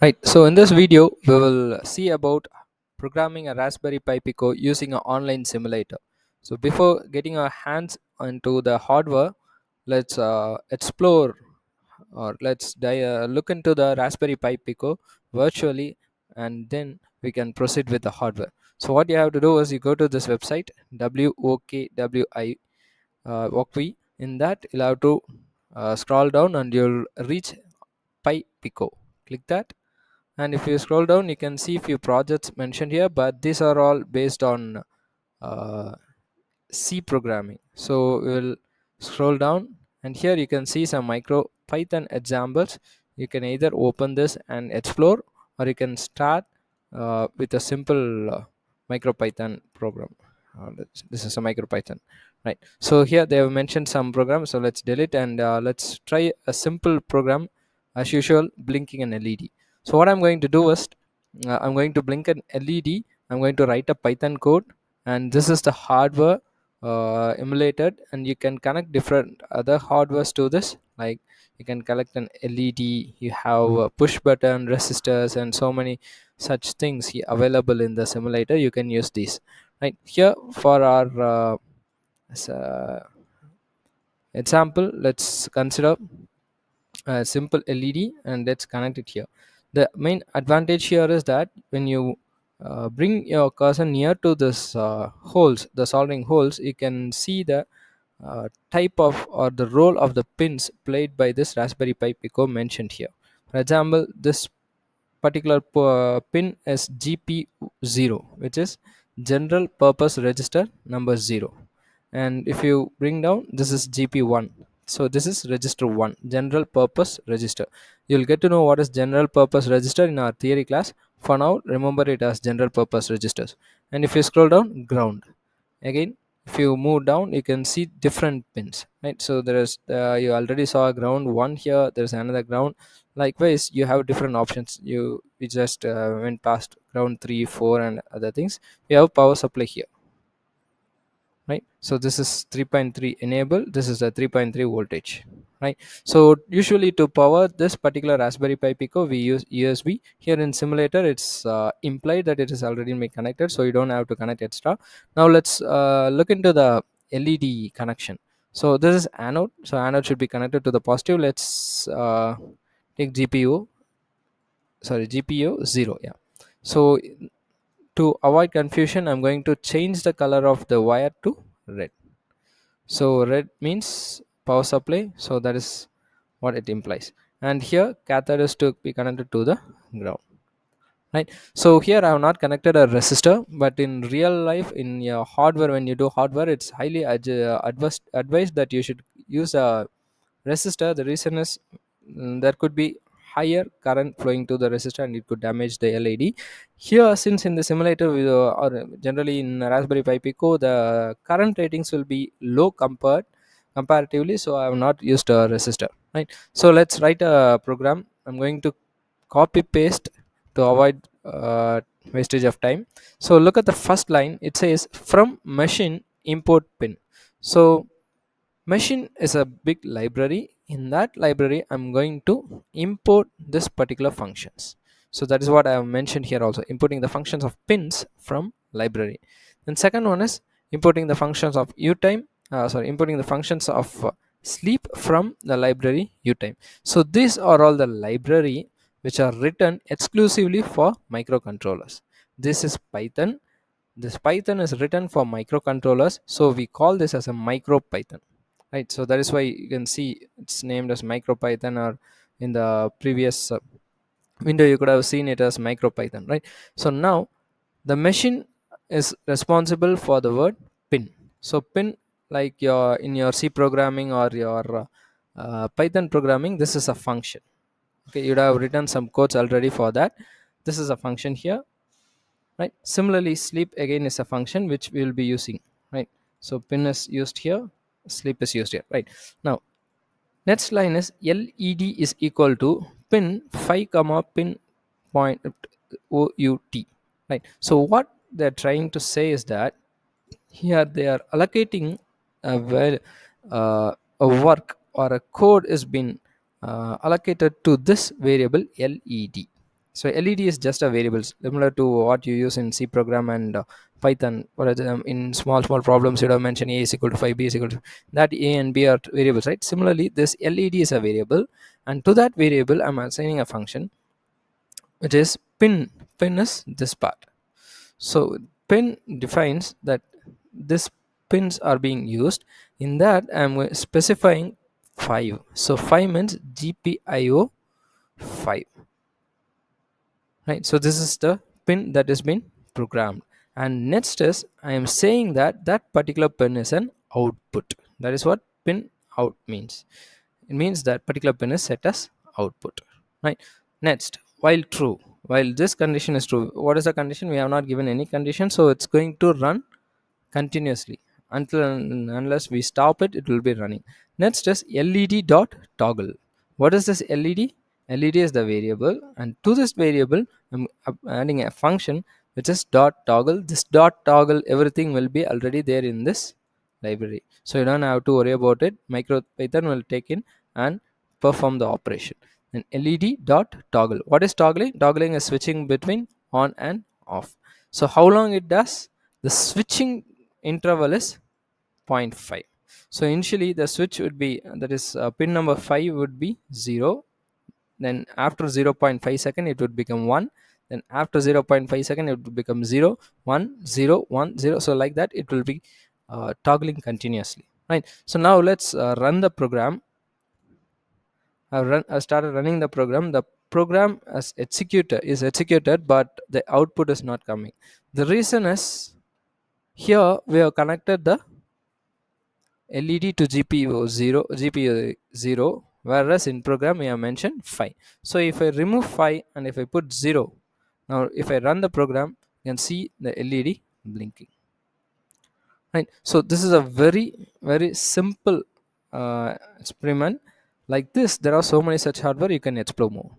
Right, so in this video, we will see about programming a Raspberry Pi Pico using an online simulator. So before getting our hands onto the hardware, let's explore or look into the Raspberry Pi Pico virtually, and then we can proceed with the hardware. So what you have to do is you go to this website, WOKWI, Wokwi. In that, you'll have to scroll down and you'll reach Pi Pico. Click that, and if you scroll down you can see few projects mentioned here, but these are all based on uh, C programming. So we will scroll down, and here you can see some micro python examples. You can either open this and explore, or you can start with a simple micro python program. This is a micro python, right? So here they have mentioned some programs, so let's delete, and let's try a simple program as usual, blinking an led. So what I'm going to do is I'm going to blink an led. I'm going to write a python code, and this is the hardware emulated, and you can connect different other hardwares to this, like you can collect an led, you have a push button, resistors, and so many such things available in the simulator. You can use these. Right here for our s- uh, example, let's consider a simple led, and let's connect it here. The main advantage here is that when you bring your cursor near to this holes, the soldering holes, you can see the type of or the role of the pins played by this Raspberry Pi Pico mentioned here. For example, this particular pin is GP0, which is general purpose register number 0. And if you bring down, this is GP1. So this is register 1, general purpose register. You'll get to know what is general purpose register in our theory class. For now, remember it as general purpose registers. And if you scroll down, ground. Again, if you move down, you can see different pins, right? So there is you already saw ground 1 here, there's another ground. Likewise, you have different options. We just went past ground 3, 4, and other things. We have power supply here, right? So this is 3.3 enable, this is a 3.3 voltage, right? So usually to power this particular Raspberry Pi Pico, we use USB. Here in simulator, it's implied that it is already been connected, so you don't have to connect extra. Now let's look into the led connection. So this is anode, so anode should be connected to the positive. Let's take GPU 0. Yeah, so to avoid confusion, I'm going to change the color of the wire to red. So red means power supply, so that is what it implies. And here cathode is to be connected to the ground, right? So here I have not connected a resistor, but in real life, in your hardware, when you do hardware, it's highly advised that you should use a resistor. The reason is, there could be higher current flowing to the resistor, and it could damage the led. Here, since in the simulator or generally in Raspberry Pi Pico, the current ratings will be low comparatively, so I have not used a resistor, right? So let's write a program. I'm going to copy paste to avoid wastage of time. So look at the first line, it says from machine import pin. So machine is a big library. In that library, I'm going to import this particular functions. So that is what I have mentioned here also, importing the functions of pins from library. Then second one is importing the functions of utime, importing the functions of sleep from the library utime. So these are all the library which are written exclusively for microcontrollers. This is Python. This Python is written for microcontrollers, so we call this as a micropython, right? So that is why you can see it's named as micropython, or in the previous window you could have seen it as micropython, right? So now the machine is responsible for the word pin. So pin, like your in your C programming or your Python programming, this is a function. Okay, you'd have written some codes already for that. This is a function here, right? Similarly, sleep again is a function which we will be using, right? So pin is used here, sleep is used here, right? Now next line is led is equal to pin 5 comma pin point out, right? So what they're trying to say is that here they are allocating a a work or a code is been allocated to this variable led. So LED is just a variable similar to what you use in C program and Python. For example, in small problems, you have mentioned A is equal to 5, B is equal to that. A and B are variables, right? Similarly, this LED is a variable, and to that variable, I'm assigning a function which is pin. Pin is this part. So pin defines that this pins are being used. In that, I'm specifying 5. So 5 means GPIO 5, right? So this is the pin that has been programmed, and next is I am saying that that particular pin is an output. That is what pin out means. It means that particular pin is set as output, right? Next, while true, while this condition is true, what is the condition? We have not given any condition, so it's going to run continuously until and unless we stop it, it will be running. Next is led dot toggle. What is this led? Led is the variable, and to this variable I'm adding a function which is dot toggle. This dot toggle, everything will be already there in this library, so you don't have to worry about it. MicroPython will take in and perform the operation. And led dot toggle, what is toggling? Toggling is switching between on and off. So how long it does? The switching interval is zero point 0.5. So initially the switch would be, that is pin number 5 would be 0, then after 0.5 second it would become 1, then after 0.5 second it would become 0 1 0 1 0. So like that it will be toggling continuously, right? So now let's run the program. I started running the program. The program as executor is executed, but the output is not coming. The reason is, here we have connected the LED to GPU 0, whereas in program we have mentioned 5. So if I remove 5 and if I put 0, now if I run the program, you can see the LED blinking, right? So this is a very simple experiment. Like this, there are so many such hardware, you can explore more.